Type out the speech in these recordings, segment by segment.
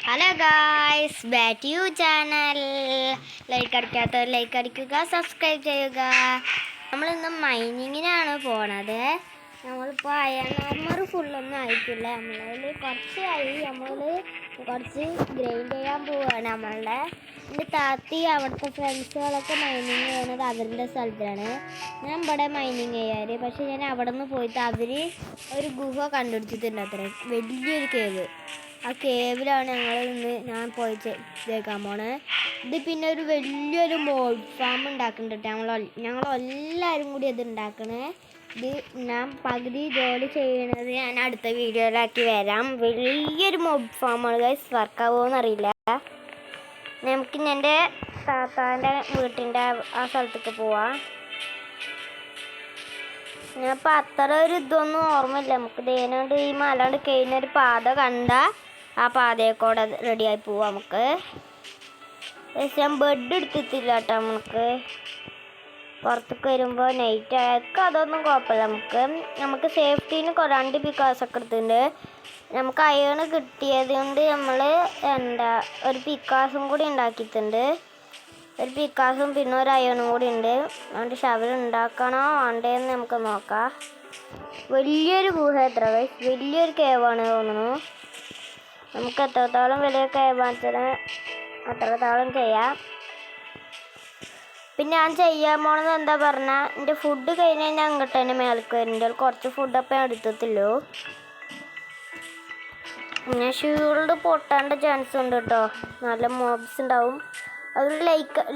Hello guys, back to you channel. Like അടിക്കാത്തവർ like അടിക്കുക, subscribe ചെയ്യുക. നമ്മളിന്ന് മൈനിങ്ങിനാണ് പോണത്. നമ്മളിപ്പോൾ അയൺ ആർമർ ഫുള്ളൊന്നും ആയിട്ടില്ല. നമ്മളതിൽ കുറച്ചായി. നമ്മൾ കുറച്ച് ഗ്രൈൻഡ് ചെയ്യാൻ പോവുകയാണ്. എൻ്റെ താത്തി അവിടുത്തെ ഫ്രണ്ട്സുകളൊക്കെ മൈനിങ് ചെയ്യുന്നത് അവരുടെ സ്ഥലത്താണ്. ഞാൻ ഇവിടെ മൈനിങ് ചെയ്യാറ്. പക്ഷെ ഞാൻ അവിടെ നിന്ന് പോയിട്ട് അവർ ഒരു ഗുഹ കണ്ടുപിടിച്ചിട്ടുണ്ട്. അത്ര വലിയൊരു കേവ്. ആ കേവിലാണ് ഞാൻ പോയി കേൾക്കാൻ പോണേ. ഇത് പിന്നെ ഒരു വലിയൊരു മോഡ് ഫാം ഉണ്ടാക്കുന്നുണ്ട്. ഞങ്ങളെല്ലാവരും കൂടി അത് ഉണ്ടാക്കണേ. ഇത് ഞാൻ പകുതി ജോലി ചെയ്യണത് ഞാൻ അടുത്ത വീഡിയോയിലാക്കി വരാം. വലിയൊരു മോഡ് ഫാമാണ് ഗൈസ്. വർക്കാവുമോയെന്ന് അറിയില്ല. നമുക്ക് എൻ്റെ താത്താൻ്റെ വീട്ടിൻ്റെ ആ സ്ഥലത്തേക്ക് പോവാം. ഞാനിപ്പോൾ അത്ര ഒരു ഇതൊന്നും ഓർമ്മയില്ല. നമുക്ക് ദേനുണ്ട് ഈ മലണ്ട് കഴിഞ്ഞൊരു പാത കണ്ട ആ പാതയെക്കൂടെ റെഡിയായി പോവാം. നമുക്ക് ഞാൻ ബെഡ് എടുത്തിട്ടില്ല കേട്ടോ. പുറത്തേക്ക് വരുമ്പോൾ നൈറ്റ് ആയൊക്കെ അതൊന്നും കുഴപ്പമില്ല. നമുക്ക് സേഫ്റ്റീന് 2 പിക്കാസൊക്കെ എടുത്തിട്ടുണ്ട്. നമുക്ക് അയൺ കിട്ടിയത് കൊണ്ട് നമ്മൾ ഒരു പിക്കാസും കൂടി ഉണ്ടാക്കിയിട്ടുണ്ട്. ഒരു പിക്കാസും പിന്നെ ഒരു അയണും കൂടി ഉണ്ട്. അതുകൊണ്ട് ഷവൽ ഉണ്ടാക്കണോ വേണ്ടേന്ന് നമുക്ക് നോക്കാം. വലിയൊരു ഗുഹ എത്ര വലിയൊരു കേവാണ് തോന്നുന്നു. നമുക്ക് എത്രത്തോളം വലിയ കേവാണെന്ന് അത്രത്തോളം ചെയ്യാം. പിന്നെ ഞാൻ ചെയ്യാൻ പോണത് എന്താ പറഞ്ഞാൽ, എൻ്റെ ഫുഡ് കഴിഞ്ഞ് കഴിഞ്ഞാൽ അങ്ങോട്ട് തന്നെ മേലേക്ക് വരുന്നുണ്ട്. കുറച്ച് ഫുഡപ്പം ഞാൻ എടുത്തിട്ടുള്ളൂ. പിന്നെ ഷീൽഡ് പൊട്ടാണ്ട ചാൻസ് ഉണ്ട് കേട്ടോ. നല്ല മോബ്സ് ഉണ്ടാവും. അവർ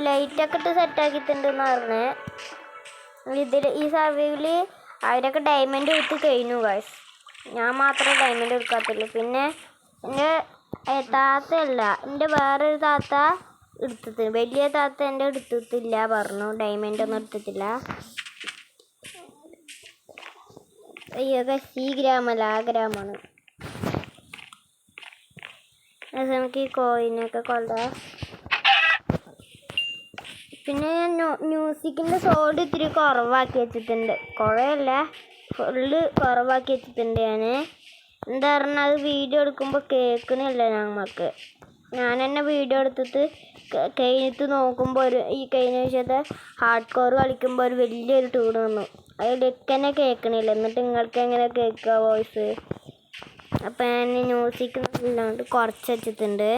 ലൈറ്റൊക്കെ ഇട്ട് സെറ്റാക്കിയിട്ടുണ്ടെന്ന് പറഞ്ഞേ. ഈ സർവീവിൽ അവരൊക്കെ ഡയമണ്ട് എടുത്ത് കഴിഞ്ഞു ഗൈസ്. ഞാൻ മാത്രമേ ഡയമണ്ട് എടുക്കാത്തുള്ളൂ. പിന്നെ എൻ്റെ താത്തയല്ല, എൻ്റെ വേറൊരു താത്ത എടുത്തിട്ട്, വലിയ താത്ത എൻ്റെ എടുത്തിട്ടില്ല പറഞ്ഞു. ഡയമണ്ട് ഒന്നും എടുത്തിട്ടില്ല. അയ്യോ ഗൈസ്, ഈ ഗ്രാമല്ല ആ ഗ്രാമമാണ്. നമുക്ക് ഈ കോയിനൊക്കെ കൊണ്ടുപോകാം. പിന്നെ ഞാൻ മ്യൂസിക്കിൻ്റെ സൗണ്ട് ഇത്തിരി കുറവാക്കി വെച്ചിട്ടുണ്ട്. കുറവല്ല, ഫുള്ള് കുറവാക്കി വെച്ചിട്ടുണ്ട് ഞാൻ. എന്താ പറഞ്ഞാൽ അത് വീഡിയോ എടുക്കുമ്പോൾ കേൾക്കണില്ല നമുക്ക്. ഞാൻ തന്നെ വീഡിയോ എടുത്തിട്ട് കഴിഞ്ഞിട്ട് നോക്കുമ്പോൾ ഈ കഴിഞ്ഞ ദിവസത്തെ ഹാർഡ് കോർ കളിക്കുമ്പോൾ ഒരു വലിയൊരു ടൂണ് വന്നു. അതിലേക്ക് തന്നെ കേൾക്കണില്ല. എന്നിട്ട് നിങ്ങൾക്ക് എങ്ങനെ കേൾക്കുക വോയിസ്? അപ്പം ഞാൻ മ്യൂസിക് ഇല്ലാണ്ട് കുറച്ച് വെച്ചിട്ടുണ്ട്.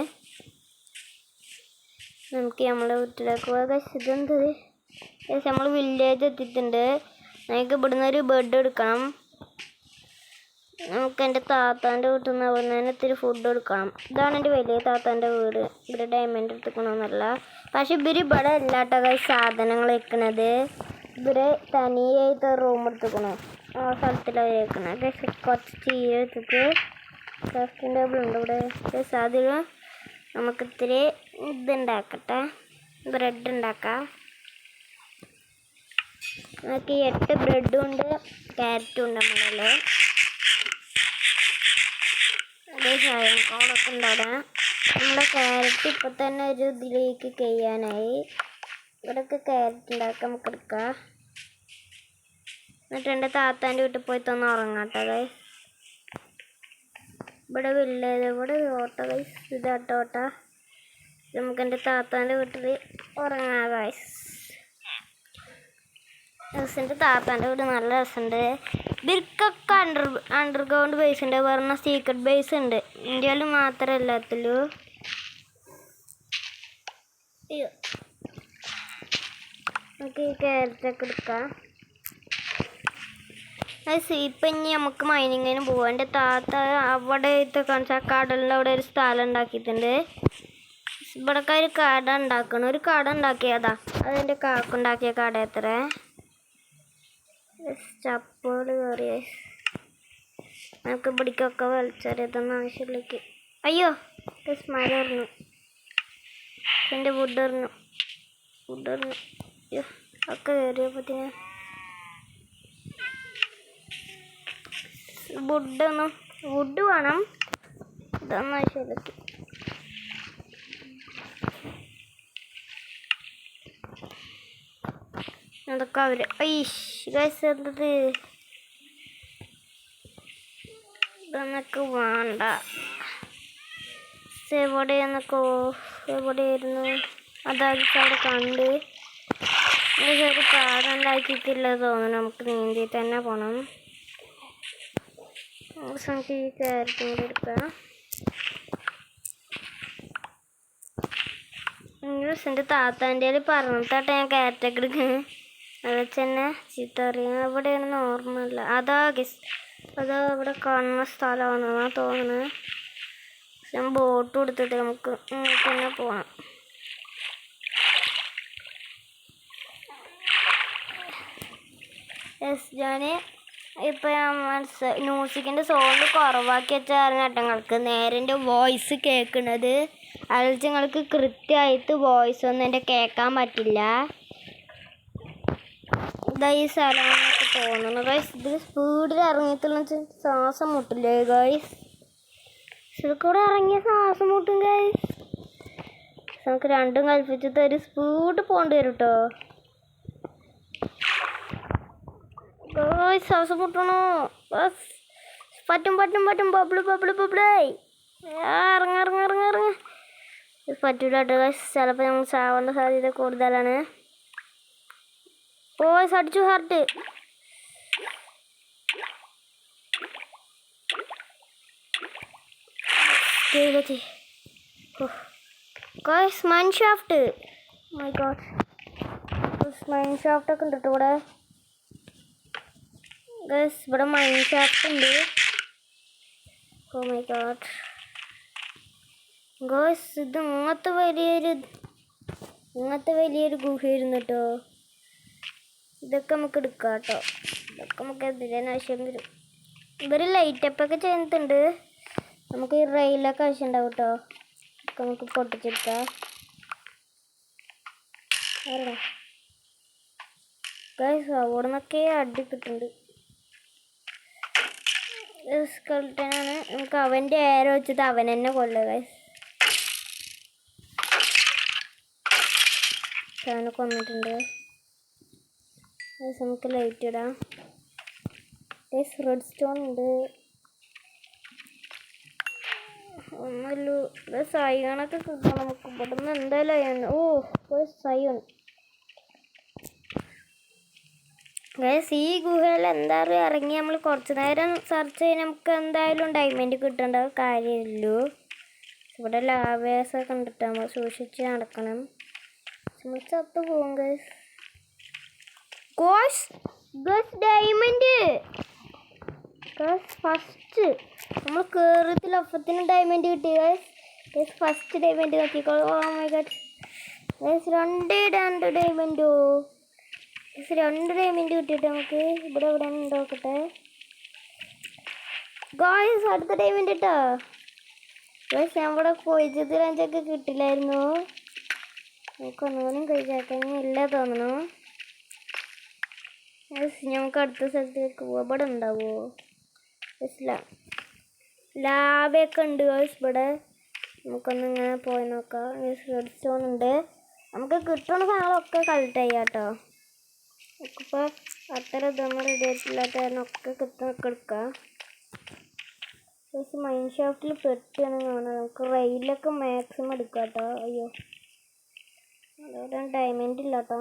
നമുക്ക് നമ്മളെ വീട്ടിലേക്ക് പോകാം. ഇതെന്ത്? നമ്മൾ വില്ലേജ് എത്തിയിട്ടുണ്ട്. നമുക്ക് ഇവിടുന്ന് ഒരു ബെഡ് എടുക്കണം. നമുക്ക് എൻ്റെ താത്താൻ്റെ വീട്ടിൽ നിന്ന് അവിടെ നിന്ന് ഇത്തിരി ഫുഡ് എടുക്കണം. ഇതാണ് എൻ്റെ വലിയ താത്താൻ്റെ വീട്. ഇവിടെ ഡയമണ്ട് എടുത്തുക്കണമെന്നല്ല. പക്ഷെ ഇവിടെ എല്ലാട്ടോ സാധനങ്ങൾ വെക്കണത്. തനിയായിട്ട് റൂം എടുത്തുക്കണോ ആ സ്ഥലത്തിലാണ് വെക്കണത്. കുറച്ച് ചീര എടുത്തിട്ട് ക്രാഫ്റ്റിംഗ് ടേബിൾ ഉണ്ട് ഇവിടെ. അതിൽ നമുക്കിത്തിരി ഇതുണ്ടാക്കട്ടെ, ബ്രെഡ് ഉണ്ടാക്കാം. നമുക്ക് 8 ബ്രെഡും ഉണ്ട്, ക്യാരറ്റും ഉണ്ട്. അതേ കോളൊക്കെ ഉണ്ടാവിടെ. നമ്മുടെ ക്യാരറ്റ് ഇപ്പം തന്നെ ഒരു ഇതിലേക്ക് കഴിയാനായി. ഇവിടെയൊക്കെ ക്യാരറ്റ് ഉണ്ടാക്കാം, നമുക്ക് എടുക്കാം. എന്നിട്ട് എൻ്റെ താത്താൻ്റെ വീട്ടിൽ പോയി തന്നെ ഉറങ്ങാട്ടോ ഗൈസ്. ഇവിടെ വില്ലേജ്, ഇവിടെ ഓട്ടോ ഗൈസ്. ഇതാട്ടോ ഓട്ടോ. നമുക്ക് എൻ്റെ താത്താൻ്റെ വീട്ടിൽ ഉറങ്ങാം ഗൈസ്. എൻ്റെ താത്താൻ്റെ വീട് നല്ല രസമുണ്ട്. ഇവർക്കൊക്കെ അണ്ടർഗ്രൗണ്ട് ബേസ് ഉണ്ട്, പറഞ്ഞ സീക്രട്ട് ബേസ് ഉണ്ട്. ഇന്ത്യയിൽ മാത്രമേ എല്ലാത്തിലും. നമുക്ക് ഈ ക്യാരറ്റൊക്കെ എടുക്കാം. ഇപ്പം ഇനി നമുക്ക് മൈനിങ്ങിന് പോവാം. എൻ്റെ താത്ത അവിടെ കാണിച്ചാൽ കടലിൻ്റെ അവിടെ ഒരു സ്ഥലം ഉണ്ടാക്കിയിട്ടുണ്ട്. ഇവിടെയൊക്കെ ഒരു കട ഉണ്ടാക്കണം. ഒരു കട ഉണ്ടാക്കിയതാ. അതെൻ്റെ കാക്കുണ്ടാക്കിയ കട. എത്ര ചപ്പോട് കയറിയ നമുക്ക് ഇവിടേക്കൊക്കെ വലിച്ചെറിയതൊന്നും ആവശ്യമില്ലേക്ക്. അയ്യോ മരം എറിഞ്ഞു. എൻ്റെ വുഡ് എറിഞ്ഞു. അയ്യോ ഒക്കെ കയറിയപ്പോഴത്തേന് വുഡ് വേണം. ഇതൊന്നും ആവശ്യമില്ലേക്ക്. അതൊക്കെ അവർ ഗൈസ് എന്തത് ഇതൊന്നൊക്കെ വേണ്ട. എവിടെയെന്നൊക്കെ എവിടെയായിരുന്നു അതായത് അവിടെ കണ്ട് ഒരു പാടുണ്ടാക്കിയിട്ടില്ല തോന്നുന്നു. നമുക്ക് നീന്തി തന്നെ പോകണം. നമുക്ക് ഈ ക്യാരറ്റും കൂടി എടുക്കാം. എൻ്റെ താത്താൻ്റെ പറഞ്ഞിട്ടാട്ടെ ഞാൻ ക്യാരറ്റൊക്കെ എടുക്കുന്നത്. അത് വെച്ച് തന്നെ ചീത്ത അറിയാം. എവിടെയാണെന്ന് ഓർമ്മയില്ല. അതാ അവിടെ കാണുന്ന സ്ഥലമാണെന്നാ തോന്നുന്നത്. ഞാൻ ബോട്ട് കൊടുത്തിട്ട് നമുക്ക് തന്നെ പോകണം. ഞാൻ ഇപ്പം മ്യൂസിക്കിൻ്റെ സൗണ്ട് കുറവാക്കി വെച്ചാൽ നിങ്ങൾക്ക് നേരെ എൻ്റെ വോയിസ് കേൾക്കുന്നത്. അതിൽ നിങ്ങൾക്ക് കൃത്യമായിട്ട് വോയിസ് ഒന്നും എൻ്റെ കേൾക്കാൻ പറ്റില്ല. ഇതാ ഈ സ്ഥലമാണെന്നൊക്കെ തോന്നുന്നു ഗൈസ്. ഇത് സ്പീഡിൽ ഇറങ്ങിയിട്ടുള്ള ശ്വാസം മുട്ടില്ലേ ഗൈസ്? ഇതിൽ കൂടെ ഇറങ്ങിയ ശ്വാസം മുട്ടും ഗൈസ്. നമുക്ക് രണ്ടും കൽപ്പിച്ചിട്ട് ഒരു സ്പീഡ് പോകേണ്ടി വരും കേട്ടോ ഗൈസ്. ശ്വാസം മുട്ടണോ? പറ്റും ബബിള് ഇറങ്ങ പറ്റൂല കേട്ടോ ഗൈസ്. ചിലപ്പോൾ ഞങ്ങൾ ചാവേണ്ട സാധ്യത കൂടുതലാണ്. ഓയ്സ് അടിച്ചു heart. Guys mine shaft. My God mine shaft ഒക്കെ ഉണ്ട് കേട്ടോ ഇവിടെ ഗൈസ്. ഇവിടെ മൈൻ ഷാഫ്റ്റ് ഉണ്ട്. ഓ മൈ ഗോഡ് ഗൈസ്, ഇത് ഇങ്ങനത്തെ വലിയൊരു ഗുഹയായിരുന്നു കേട്ടോ. ഇതൊക്കെ നമുക്ക് എടുക്കാം കേട്ടോ. ഇതൊക്കെ നമുക്ക് എന്തിനാണ് ആവശ്യം വരും. ഇവർ ലൈറ്റപ്പൊക്കെ ചെയ്യുന്നുണ്ട്. നമുക്ക് ഈ റെയിലൊക്കെ ആവശ്യം ഉണ്ടാവും കേട്ടോ. ഇതൊക്കെ നമുക്ക് പൊട്ടിച്ചെടുക്കാം. അല്ലേ ഗൈസ്, അവിടെ നിന്നൊക്കെ അടി കിട്ടുന്നുണ്ട്. സ്കെൽട്ടനാണ്. നമുക്ക് അവൻ്റെ ഏരോ വെച്ചിട്ട് അവൻ തന്നെ കൊല്ലുക ഗൈസ്. അവനെ കൊന്നിട്ടുണ്ട്. നമുക്ക് ലൈറ്റ് ഇടാം ഗൈസ്. റെഡ് സ്റ്റോൺ ഉണ്ട്. ഒന്നല്ലോ സൈഗണൊക്കെ കിട്ടണം നമുക്ക് ഇവിടെ നിന്ന്. എന്തായാലും അയ്യാണ്. Saigon guys. ഈ ഗുഹയിൽ എന്തായാലും ഇറങ്ങി നമ്മൾ കുറച്ച് നേരം സെർച്ച് ചെയ്ത് നമുക്ക് എന്തായാലും ഡയമണ്ട് കിട്ടേണ്ട കാര്യമില്ലല്ലോ. ഇവിടെ ലാവേഴ്സൊക്കെ കണ്ടിട്ട് നമ്മൾ സൂക്ഷിച്ച് നടക്കണം. നമ്മൾ ചത്തു പോകും ഗൈസ്. ഡയമണ്ട് ഫസ്റ്റ് നമ്മൾ കയറിയത്തിൽ ഒപ്പത്തിന് ഡയമണ്ട് കിട്ടി ഗൈസ്. ഫസ്റ്റ് ഡയമണ്ട് നോക്കിക്കോളൂ. ഓ മൈ ഗോഡ് ഗൈസ്, രണ്ട് ഡയമണ്ടോ ഗൈസ്. 2 ഡയമണ്ട് കിട്ടിയിട്ട് നമുക്ക് ഇവിടെ നോക്കട്ടെ ഗൈസ്. അടുത്ത ഡയമണ്ട് കേട്ടോ ഗൈസ്. ഞാൻ ഇവിടെ കൊയ്ച്ചത്തിൽ 5 കിട്ടില്ലായിരുന്നു. നമുക്ക് ഒന്നുകൂടി കഴിച്ചാക്കാൻ ഇല്ല തോന്നണു. നമുക്ക് അടുത്ത സ്ഥലത്തേക്ക് പോവാം. ഇവിടെ ഉണ്ടാവുമോ? ലാഭയൊക്കെ ഉണ്ട് ഗൈസ് ഇവിടെ. നമുക്കൊന്നിങ്ങനെ പോയി നോക്കാം. റെഡ് സ്റ്റോൺ ഉണ്ട്. നമുക്ക് കിട്ടുന്ന സാധനങ്ങളൊക്കെ കളക്ട് ചെയ്യാം കേട്ടോ. നമുക്കിപ്പോൾ അത്ര ഇതൊന്നും റെഡി ആയിട്ടില്ലാത്ത കാരണം ഒക്കെ കിട്ടുന്നൊക്കെ എടുക്കാം. മൈൻ ഷാഫ്റ്റിൽ പെട്ടിയാണ് കാണുന്നത്. നമുക്ക് റെയിലൊക്കെ മാക്സിമം എടുക്കാം കേട്ടോ. അയ്യോ അതോടെ ഡയമണ്ട് ഇല്ല കേട്ടോ.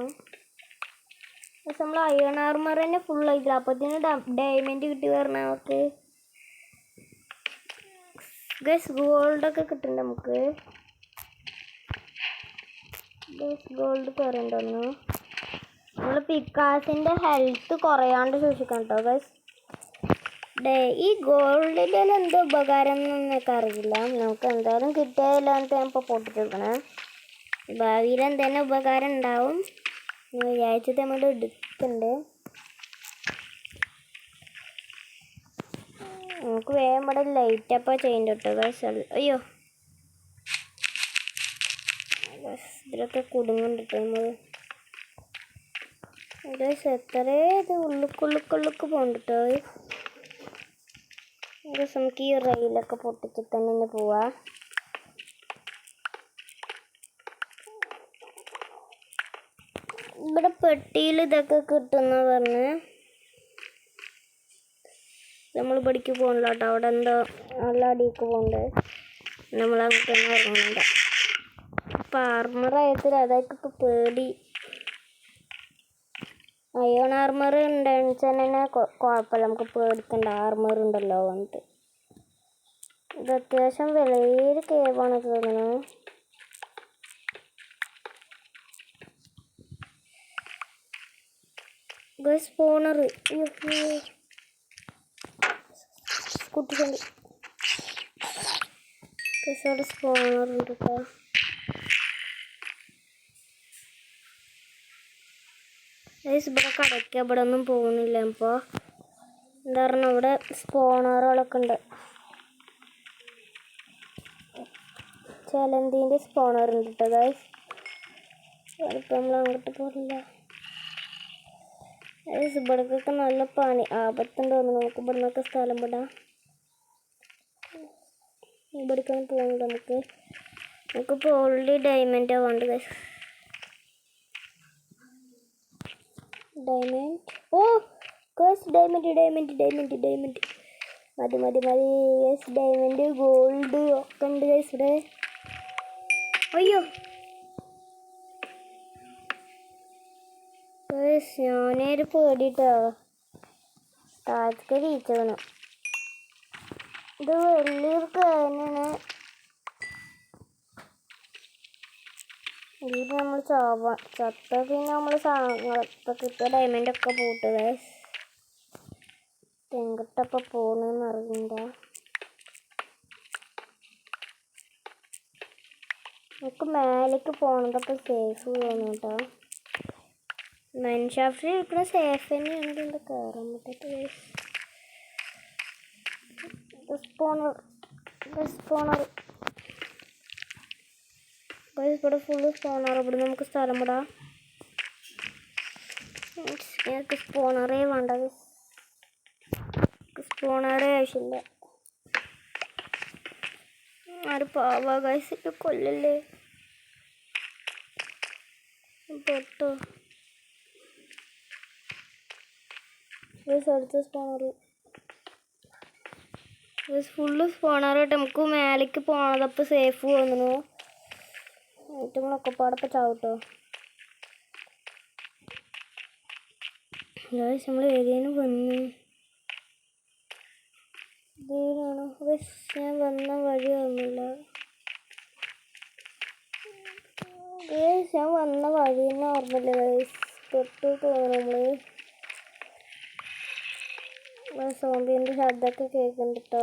പക്ഷെ നമ്മൾ അയൺ ആർമർ തന്നെ ഫുൾ ആയിട്ടില്ല. അപ്പത്തിന് ഡയമണ്ട് കിട്ടി പറഞ്ഞാൽ നമുക്ക് ഗൈസ് ഗോൾഡൊക്കെ കിട്ടുന്നുണ്ട്. നമുക്ക് ഗൈസ് ഗോൾഡ് കുറയുണ്ടോന്നു. നമ്മൾ പിക്കാസിൻ്റെ ഹെൽത്ത് കുറയാണ്ട് സൂക്ഷിക്കണം കേട്ടോ ഗൈസ്. ഈ ഗോൾഡിൻ്റെ എന്തോ ഉപകാരം എന്നൊക്കെ അറിയില്ല. നമുക്ക് എന്തായാലും കിട്ടിയതില്ല എന്നിട്ട് ഞാൻ ഇപ്പോൾ പൊട്ടിച്ചെടുക്കണേ. ഭാവിയിൽ എന്തെങ്കിലും ഉപകാരം ഉണ്ടാവും വിചാരിച്ചിട്ട് നമ്മൾ എടുക്കുന്നുണ്ട്. നമുക്ക് വേഗം ഇവിടെ ലൈറ്റപ്പോൾ ചെയ്യേണ്ട കേട്ടോ ഗൈസ്. അയ്യോ ഇതിലൊക്കെ കുടുങ്ങുന്നുണ്ട് കേട്ടോ നമ്മൾ ഗൈസ്. എത്രേ ഇത് ഉള്ളുക്ക് പോകുന്നുണ്ട് കേട്ടോ ഗൈസ്. നമുക്ക് ഈ റെയിലൊക്കെ പൊട്ടിച്ചിട്ട് തന്നെ പോവാം. ഇവിടെ പെട്ടിയിൽ ഇതൊക്കെ കിട്ടുന്ന പറഞ്ഞ് നമ്മൾ ഇവിടേക്ക് പോകണില്ല കേട്ടോ. അവിടെ എന്തോ നല്ല അടിക്ക് പോകണ്ടേ. നമ്മളങ്ങോട്ട് തന്നെ ഇറങ്ങുന്നുണ്ട്. അപ്പം ആർമറായിട്ട് അതൊക്കെ ഇപ്പോൾ പേടി. അയോൺ ആർമർ ഉണ്ടെന്ന് വെച്ചാൽ തന്നെ കുഴപ്പമില്ല, നമുക്ക് പേടിക്കണ്ട, ആർമർ ഉണ്ടല്ലോ പറഞ്ഞിട്ട്. ഇത് അത്യാവശ്യം വലിയൊരു കേവാണ് തോന്നുന്നു. സ്പോണർ കുട്ടികളുണ്ട്, സ്പോണർ ഉണ്ട് കേട്ടോ. ഇവിടെ കടയ്ക്ക് ഇവിടെ ഒന്നും പോകുന്നില്ല. ഇപ്പോൾ എന്താ പറഞ്ഞാൽ ഇവിടെ സ്പോണറുകളൊക്കെ ഉണ്ട്. ചലന്തീൻ്റെ സ്പോണർ ഉണ്ട് കേട്ടോ ഗൈസ്. അതിപ്പോൾ നമ്മൾ അങ്ങോട്ട് പോകില്ല. ഇവിടേക്കൊക്കെ നല്ല പണി ആപത്തുണ്ട് തോന്നുന്നു. നമുക്ക് ഇവിടെ നിന്നൊക്കെ സ്ഥലം വിടാം. ഇവിടേക്കൊന്നും പോകുന്നില്ല. നമുക്കിപ്പോൾ ഓൾറെഡി ഡയമണ്ടാണ് വേണ്ടത് ഗൈസ്. ഡയമണ്ട്, ഓ ഗൈസ് ഡയമണ്ട് മതി ഗൈസ്. ഡയമണ്ട് ഗോൾഡ് ഒക്കെ ഉണ്ട് ഗൈസ് ഇവിടെ. അയ്യോ ഗൈസ്, ഞാനൊരു പേടിട്ടോ താഴത്തേക്ക് വീഴ്ച. ഇത് വലിയൊരു തന്നെയാണ്. ഇതിൽ നമ്മൾ ചത്ത പിന്നെ നമ്മൾ സാധനങ്ങളൊക്കെ കിട്ടിയ ഡയമണ്ടൊക്കെ പോട്ട് ഗൈസ്. എങ്ങോട്ടപ്പോൾ പോകണമെന്ന് അറിയില്ല. നമുക്ക് മേലേക്ക് പോകണതൊക്കെ സേഫ് തോന്നും കേട്ടോ. മൈൻഷാഫ്റ്റിൽ ഇരിക്കുന്ന സേഫ് തന്നെയാണ്. എന്താ കയറാൻ പറ്റാത്ത സ്പോണർ ഇവിടെ ഫുള്ള് സ്പോണർ. ഇവിടെ നമുക്ക് സ്ഥലം വിടാം. ഞങ്ങൾക്ക് സ്പോണറേ വേണ്ട, സ്പോണറേ ആവശ്യമില്ല. ആര് പാവാ ഗൈസ്, ഇത് കൊല്ലല്ലേ പൊട്ടോ. അടുത്ത സ്പോണർ ഫുള്ള് സ്പോണറായിട്ട് നമുക്ക് മേലേക്ക് പോണതപ്പോൾ സേഫ് തോന്നുന്നു. ഏറ്റങ്ങളൊക്കെ പാടപ്പോൾ ചാവട്ടോ ഗൈസ്. നമ്മൾ ഏരിയന് വന്ന് ഇതിനാണോ ഗൈസ്? ഞാൻ വന്ന വഴി ഓർമ്മയില്ല ഗൈസ്. ഞാൻ വന്ന വഴി തന്നെ ഓർമ്മയില്ല ഗൈസ്. തൊട്ട് തോന്നുന്നു നമ്മൾ സോംബിൻ്റെ ശബ്ദമൊക്കെ കേൾക്കുന്നുണ്ട് കേട്ടോ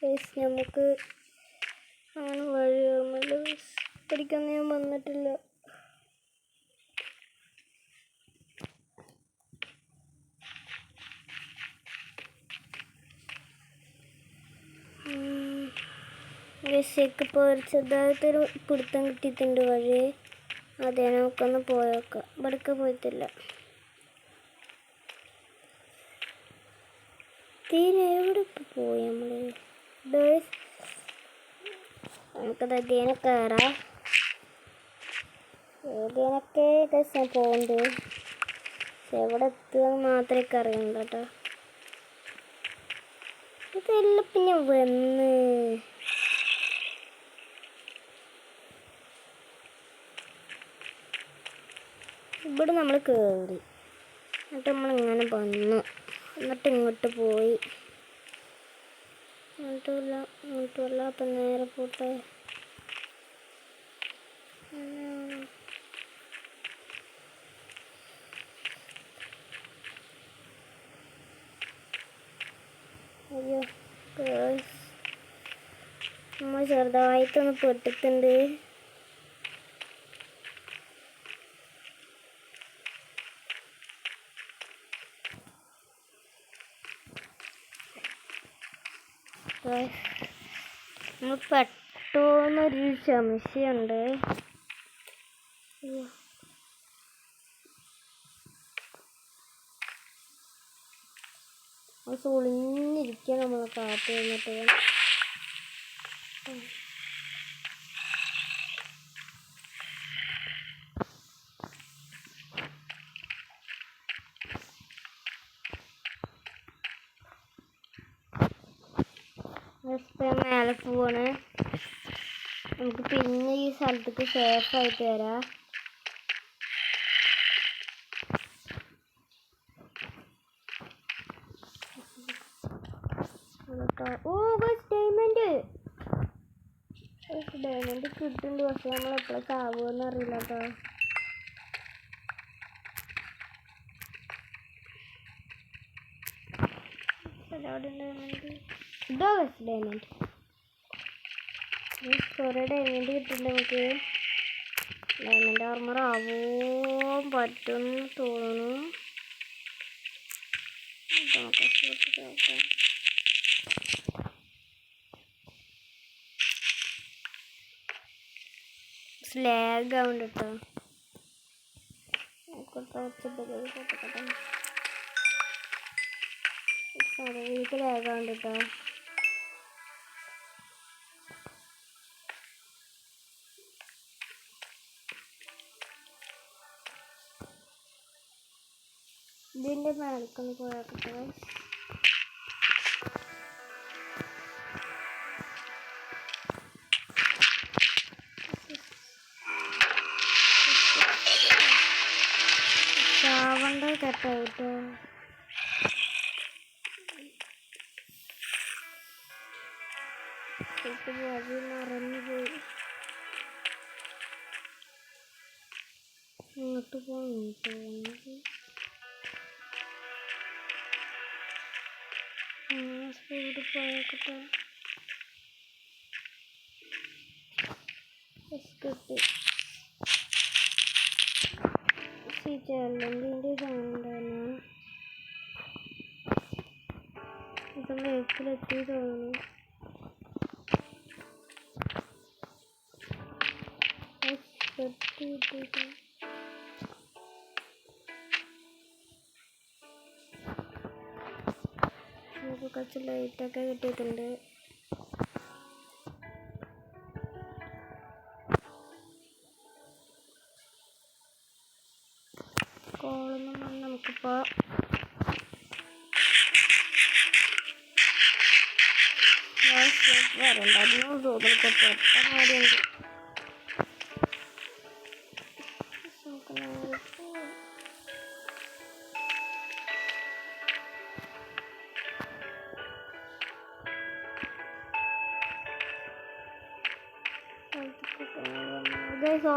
ഗൈസ്. നമുക്ക് അങ്ങനെ വഴി ഓർമ്മയില്ല ഗൈസ്. പഠിക്കൊന്നും ഞാൻ വന്നിട്ടില്ല. ഗൈസേക്ക് ഇപ്പോൾ ഒരു ചെറുതായിട്ടൊരു പിടുത്തം കിട്ടിയിട്ടുണ്ട് വഴി. അതെ, നമുക്കൊന്ന് പോയേക്കാം. ഇവിടേക്ക് പോയിട്ടില്ല. തീരെ എവിടെ പോയി നമ്മൾ ഗൈസ്? നമുക്കത് അതേനെ കയറാം. ഏതേനൊക്കെ ഗൈസ് ഞാൻ പോകുന്നുണ്ട്. പക്ഷെ എവിടെ എത്തുകയെന്ന് മാത്രമേ അറിയണ്ട കേട്ടോ. ഇതെല്ലാം പിന്നെ വന്ന് ഇവിടെ നമ്മൾ കയറി. എന്നിട്ട് നമ്മളിങ്ങനെ വന്നു. എന്നിട്ട് ഇങ്ങോട്ട് പോയി. ഇങ്ങോട്ടുമല്ല അപ്പം നേരെ പോട്ടെ. അയ്യോ നമ്മൾ ചെറുതായിട്ടൊന്ന് പെട്ടിട്ടുണ്ട്. നമ്മൾ പെട്ടോന്നൊരു സംശയമുണ്ട്. ഒളിഞ്ഞിരിക്കുക നമ്മൾ കാത്തു നിന്നിട്ട്. മേലെ പോവാണ്. നമുക്ക് പിന്നെ ഈ സ്ഥലത്തേക്ക് സേഫായിട്ട് വരാം. ഓ ഡയമണ്ട് കിട്ടുന്നുണ്ട്. പക്ഷെ നമ്മൾ എപ്പോഴും ചാവുമെന്ന് അറിയില്ല കേട്ടോ. ഇതോ ഡയമണ്ട് കുറേ ഡയമണ്ട് കിട്ടുന്നുണ്ട്. നമുക്ക് ഡയമണ്ട് ആർമർ ആവോ പറ്റുമെന്ന് തോന്നുന്നു. സ്ലാഗ് ആവുന്നുണ്ട് കേട്ടോ. എനിക്ക് ലാഗ് ആവുന്നുണ്ട് കേട്ടോ. ഇതിൻ്റെ മേൽക്കൊന്ന് പോയാക്കട്ടെ. ചാവണ്ട കേട്ടോ. വഴി മറന്നു പോയി. ഇങ്ങോട്ട് പോകുന്നു. സ്പീഡ് പോയാക്കട്ടെ. കിട്ടി. ചലഞ്ചിൻ്റെ സൗണ്ടാണ്. ഇത് ലേക്കിലെത്തി തോന്നുന്നു. നമുക്ക് കുറച്ച് ലൈറ്റൊക്കെ കിട്ടിയിട്ടുണ്ട്. കോളൊന്നും നമുക്കിപ്പോൾ വരണ്ടായിരുന്നു തോന്നുന്നു. പെട്ടെന്നുണ്ട്.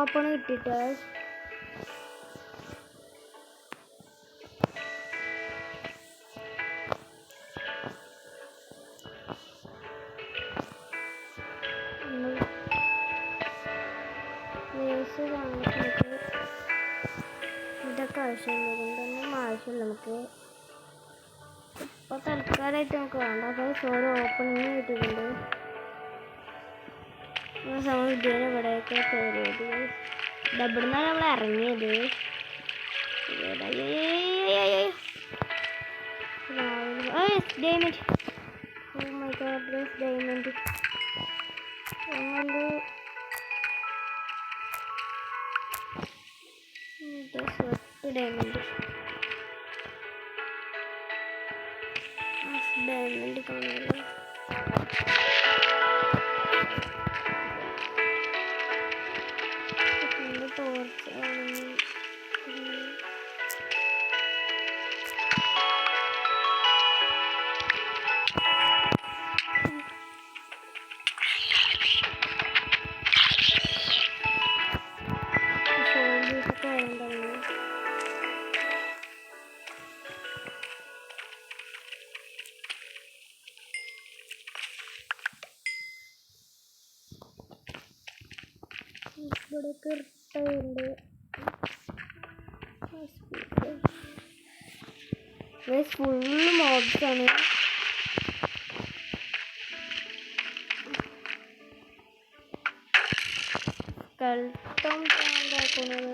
ഓപ്പൺ കിട്ടിയിട്ട് ഇതൊക്കെ ആവശ്യമുള്ളതുകൊണ്ടൊന്നും ആവശ്യമില്ല. നമുക്ക് ഇപ്പോൾ തൽക്കാലമായിട്ട് നമുക്ക് വേണ്ട. അപ്പോൾ സോറി ഓപ്പണിങ് കിട്ടിയിട്ടുണ്ട്. നമ്മൾ ഇതുവരെ ഇവിടെയൊക്കെ കയറിയത്. ഇവിടുന്നാണ് നമ്മൾ ഇറങ്ങിയത്. Diamond. Oh my God diamond. Diamond diamond കാണുമല്ലോ. ടോർച്ച് ഇവിടെ കിട്ടുന്നുണ്ട്. ഫുള്ള് മോബ്സാണ്. സ്കെൽട്ടൺ ഉണ്ടാക്കുന്നത്.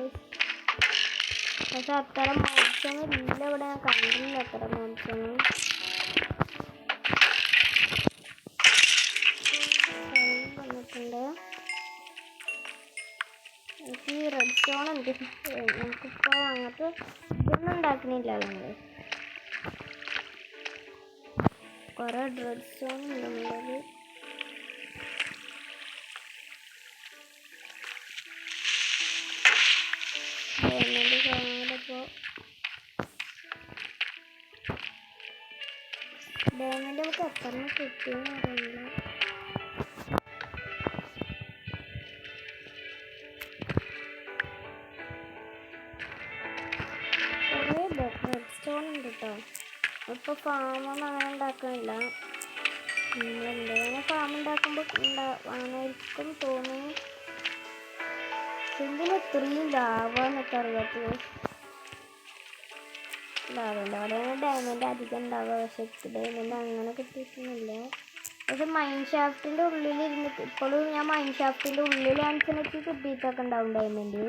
പക്ഷെ അത്തരം മോബ്സൊന്നും ഇല്ല ഇവിടെ. ഞാൻ കണ്ടില്ല അത്തരം മോബ്സൊന്നും. വന്നിട്ടുണ്ട്. എനിക്ക് ഈ റെഡ് സ്റ്റോൺ ഉണ്ട്. നമുക്കിപ്പോൾ അങ്ങനത്തെ ഇതൊന്നും ഉണ്ടാക്കണില്ല. നമ്മൾ കുറേ റെഡ് സ്റ്റോൺ ഉണ്ട്. ഡയമണ്ട് നമുക്ക് എത്ര കിട്ടിയെന്ന് അറിയില്ല. കുറേ റെഡ് സ്റ്റോൺ ഉണ്ട് കേട്ടോ. ഇപ്പോൾ ഫാമൊന്നും അങ്ങനെ ഉണ്ടാക്കണില്ല. എന്തെങ്കിലും ഫാം ഉണ്ടാക്കുമ്പോൾ ഉണ്ടാവാനായിരിക്കും തോന്നുന്നു. എന്തിനും ഇത്രയും ലാഭമെന്നൊക്കെ അറിയാത്തത്. ലാഭമുണ്ട് അവിടെയാണ് ഡയമണ്ട് അധികം ഉണ്ടാവുക. പക്ഷെ ഡയമണ്ട് അങ്ങനെ കിട്ടിയിട്ടൊന്നുമില്ല. പക്ഷെ മൈൻ ഷാഫ്റ്റിൻ്റെ ഉള്ളിലിരുന്നിട്ട് ഇപ്പോഴും ഞാൻ മൈൻ ഷാഫ്റ്റിൻ്റെ ഉള്ളിലാണെന്ന് കിട്ടിയിട്ടൊക്കെ ഉണ്ടാവും ഡയമണ്ട്.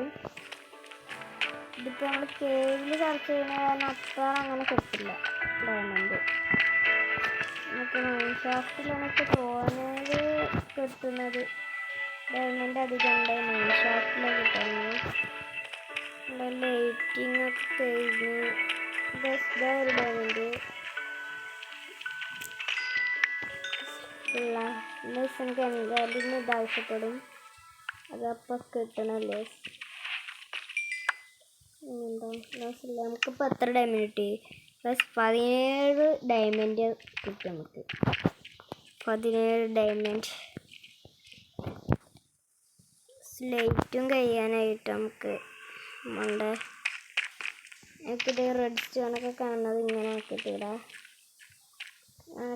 ഇതിപ്പോൾ നമ്മൾ കേവിൽ സെർച്ച് ചെയ്യുന്ന കാരണം അത്ര അങ്ങനെ കിട്ടില്ല ഡയമണ്ട്. നമുക്ക് മൈൻ ഷാഫ്റ്റിലാണ് ഇപ്പോൾ തോന്നുന്നത് കിട്ടുന്നത്. ഡയമണ്ട് അധികം ഉണ്ട് മൈൻ ഷാഫ്റ്റിലാണ് കിട്ടുന്നത്. ലൈറ്റിംഗ് ഒക്കെ കഴിഞ്ഞ് ഒരു ഡയമണ്ട് നമുക്ക് എന്തായാലും ഇത് ആവശ്യപ്പെടും. അതപ്പോൾ കിട്ടണല്ലേ. നമുക്കിപ്പോൾ എത്ര ഡയമണ്ട് കിട്ടി? 17 ഡയമണ്ട് കിട്ടും നമുക്ക്. 17 ഡയമണ്ട്. സ്ലേറ്റും കഴിയാനായിട്ട് നമുക്ക് എനിക്കിത് റെഡ് സ്റ്റോണൊക്കെ കാണുന്നത് ഇങ്ങനെ ആക്കിയിട്ടിടാം.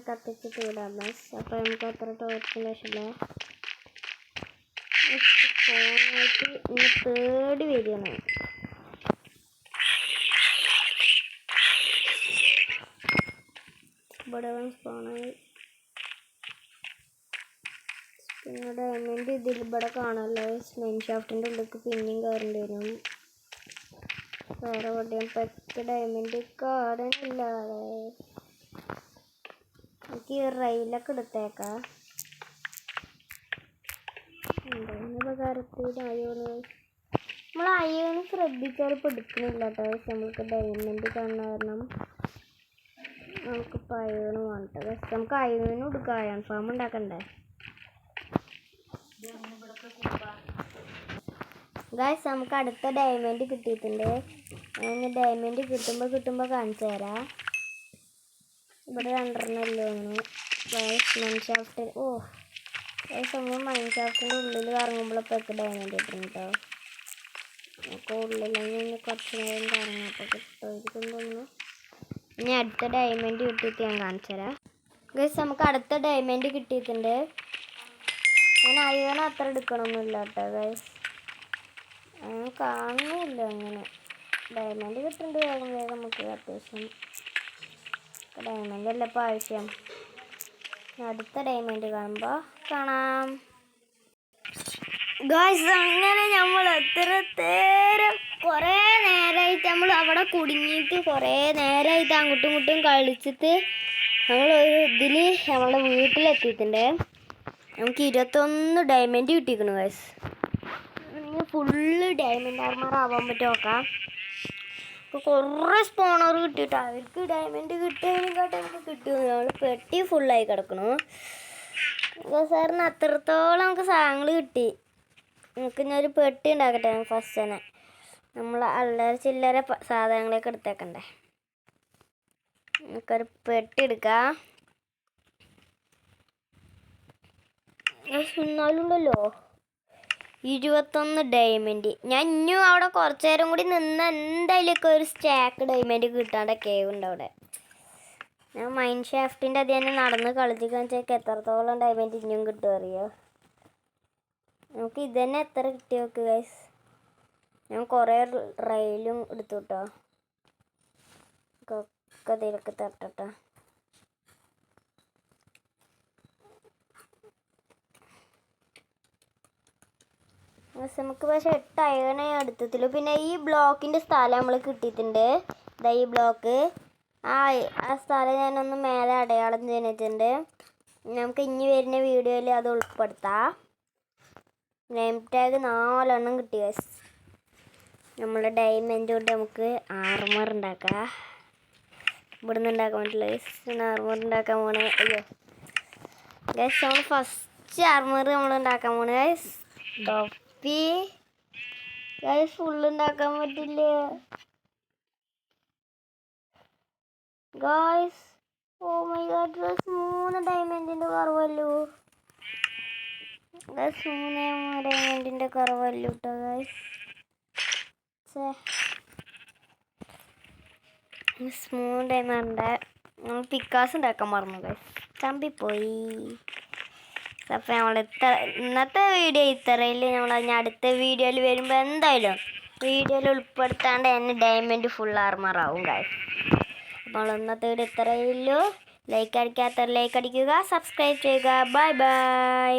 കത്തിച്ചിട്ട് ഇടാം ബസ്. അപ്പോൾ നമുക്ക് അത്ര ടോർച്ചിൻ്റെ ആവശ്യമില്ല. ഫോണായിട്ട് ഇനി പേടി വരികയാണ്. ഇവിടെ സ്പോണായി. പിന്നെ ഡയമണ്ട് ഇതിൽ ഇവിടെ കാണാമല്ലോ. മൈൻ ഷാഫ്റ്റിൻ്റെ ഉള്ളിലേക്ക് പിന്നെയും കയറേണ്ടി വരും. വേറെ എവിടെയും പെറ്റ് ഡയമണ്ട് കാണുന്നില്ല. എനിക്ക് ഈ റെയിലൊക്കെ എടുത്തേക്കാം. എന്താണ് ഉപകാരത്തിന് അയോണ്. നമ്മൾ അയോണ് ശ്രദ്ധിച്ചാൽ ഇപ്പോൾ എടുക്കണില്ല കേട്ടോ. നമ്മൾക്ക് ഡയമണ്ട് കാണുന്ന കാരണം നമുക്കിപ്പോൾ അയോണ് വേണ്ട. പക്ഷെ നമുക്ക് അയോനും എടുക്കാം. അയോൺ ഫാം ഉണ്ടാക്കണ്ടേ ഗായ്സ്? നമുക്ക് അടുത്ത ഡയമണ്ട് കിട്ടിയിട്ടുണ്ട്. ഞാൻ ഡയമണ്ട് കിട്ടുമ്പോൾ കാണിച്ചു തരാം. ഇവിടെ 2 ഒന്ന് മൈൻ ഷാഫ്റ്റ്. നമ്മൾ മൈൻ ഷാഫ്റ്റിൻ്റെ ഉള്ളിൽ ഇറങ്ങുമ്പോഴൊക്കെ ഡയമണ്ട് കിട്ടും കേട്ടോ. നമുക്ക് ഉള്ളിൽ കുറച്ച് നേരം കറങ്ങപ്പോൾ കിട്ടുമായിരിക്കും തോന്നുന്നു. ഇനി അടുത്ത ഡയമണ്ട് കിട്ടിയിട്ട് ഞാൻ കാണിച്ചു തരാം ഗൈസ്. നമുക്ക് അടുത്ത ഡയമണ്ട് കിട്ടിയിട്ടുണ്ട്. ഞാൻ അയ്യോണ അത്ര എടുക്കണമൊന്നുമില്ല കേട്ടോ ഗൈസ്. കാണുന്നില്ല അങ്ങനെ. ഡയമണ്ട് കിട്ടുന്നുണ്ട് വേഗം നമുക്ക്. അത്യാവശ്യം ഡയമണ്ട് അല്ല ഇപ്പോൾ ആവശ്യം. അടുത്ത ഡയമണ്ട് കാണുമ്പോൾ കാണാം ഗായ്സ്. അങ്ങനെ നമ്മൾ കുറേ നേരമായിട്ട് നമ്മൾ അവിടെ കുടുങ്ങിയിട്ട് കുറേ നേരമായിട്ട് അങ്ങോട്ടും ഇങ്ങോട്ടും കളിച്ചിട്ട് നമ്മളൊരു ഇതിൽ നമ്മളുടെ വീട്ടിലെത്തിയിട്ടുണ്ട്. നമുക്ക് 21 ഡയമണ്ട് കിട്ടിയിരിക്കുന്നു ഗായ്സ്. ഫുള്ള് ഡയമണ്ട് ആർമർ ആവാൻ പറ്റും നോക്കാം. കുറേ സ്പോണർ കിട്ടിയിട്ടോ. അവർക്ക് ഡയമണ്ട് കിട്ടിയതിനെക്കാട്ടും എനിക്ക് കിട്ടും. നമ്മൾ പെട്ടി ഫുള്ളായി കിടക്കണു. സാറിന് അത്രത്തോളം നമുക്ക് സാധനങ്ങൾ കിട്ടി. നമുക്ക് ഇന്നൊരു പെട്ടി ഉണ്ടാക്കട്ടെ ഫസ്റ്റ് തന്നെ. നമ്മൾ അല്ലറ ചില്ലറ സാധനങ്ങളൊക്കെ എടുത്തേക്കണ്ടേ. നമുക്കൊരു പെട്ടി എടുക്കാം. എന്നാലും ഉണ്ടല്ലോ 21 ഡയമണ്ട്. ഞാൻ ഇനിയും അവിടെ കുറച്ച് നേരം കൂടി നിന്ന് എന്തായാലും ഒരു സ്റ്റാക്ക് ഡയമണ്ട് കിട്ടാണ്ട് കേവ് ഉണ്ട് അവിടെ. ഞാൻ മൈൻ ഷാഫ്റ്റിൻ്റെ അത് തന്നെ നടന്ന് കളിച്ചിക്കാൻ വെച്ചാൽ എത്രത്തോളം ഡയമണ്ട് ഇനിയും കിട്ടും അറിയോ. നമുക്ക് ഇത് തന്നെ എത്ര കിട്ടി നോക്ക് ഗൈസ്. ഞാൻ കുറേ റെയിലും എടുത്തു കേട്ടോ. ഒക്കെ ഇതിലൊക്കെ തട്ടട്ടോ. നമുക്ക് പക്ഷെ 8 അയണേ എടുത്തിട്ടുള്ളൂ. പിന്നെ ഈ ബ്ലോക്കിൻ്റെ സ്ഥലം നമ്മൾ കിട്ടിയിട്ടുണ്ട്. ഇതാ ഈ ബ്ലോക്ക്. ആ സ്ഥലം ഞാനൊന്ന് മേലെ അടയാളം ചെയ്തിട്ടുണ്ട്. നമുക്ക് ഇനി വരുന്ന വീഡിയോയിൽ അത് ഉൾപ്പെടുത്താം. നെയിം ടാഗ് 4 എണ്ണം കിട്ടി ഗൈസ്. നമ്മുടെ ഡയമണ്ട് കൊണ്ട് നമുക്ക് ആർമർ ഉണ്ടാക്കാം. ഇവിടെ നിന്ന് ഉണ്ടാക്കാൻ പറ്റില്ല ഗൈസ്. ആർമർ ഉണ്ടാക്കാൻ പോണേ. അയ്യോ ഗൈസ്, നമ്മൾ ഫസ്റ്റ് ആർമർ നമ്മൾ ഉണ്ടാക്കാൻ പോണേ ഗൈസ്. തൊപ്പി ഗൈസ് ഫുള്ള് ഉണ്ടാക്കാൻ പറ്റില്ല guys. Oh my god guys 3 ഡയമണ്ടിന്റെ കുറവല്ലോ ഗൈസ് 3 ഡയമണ്ടിന്റെ കുറവല്ലോ കേട്ടോ ഗൈസ് സ്മൂത്ത് ഡയമണ്ട് നമ്മൾ പിക്കാസ് ഉണ്ടാക്കാൻ മറന്നു ഗൈസ് ചമ്പിപ്പോയി അപ്പോൾ നമ്മൾ ഇന്നത്തെ വീഡിയോ ഇത്രയിൽ നമ്മൾ അടുത്ത വീഡിയോയിൽ വരുമ്പോൾ എന്തായാലും വീഡിയോയിൽ ഉൾപ്പെടുത്താണ്ട് തന്നെ ഡയമണ്ട് ഫുൾ ആർമർ ആവും ഗൈസ് അപ്പോൾ ഇന്നത്തെ വീഡിയോ ഇത്രയുള്ളൂ ലൈക്ക് അടിക്കാത്തവർ ലൈക്ക് അടിക്കുക സബ്സ്ക്രൈബ് ചെയ്യുക ബൈ ബൈ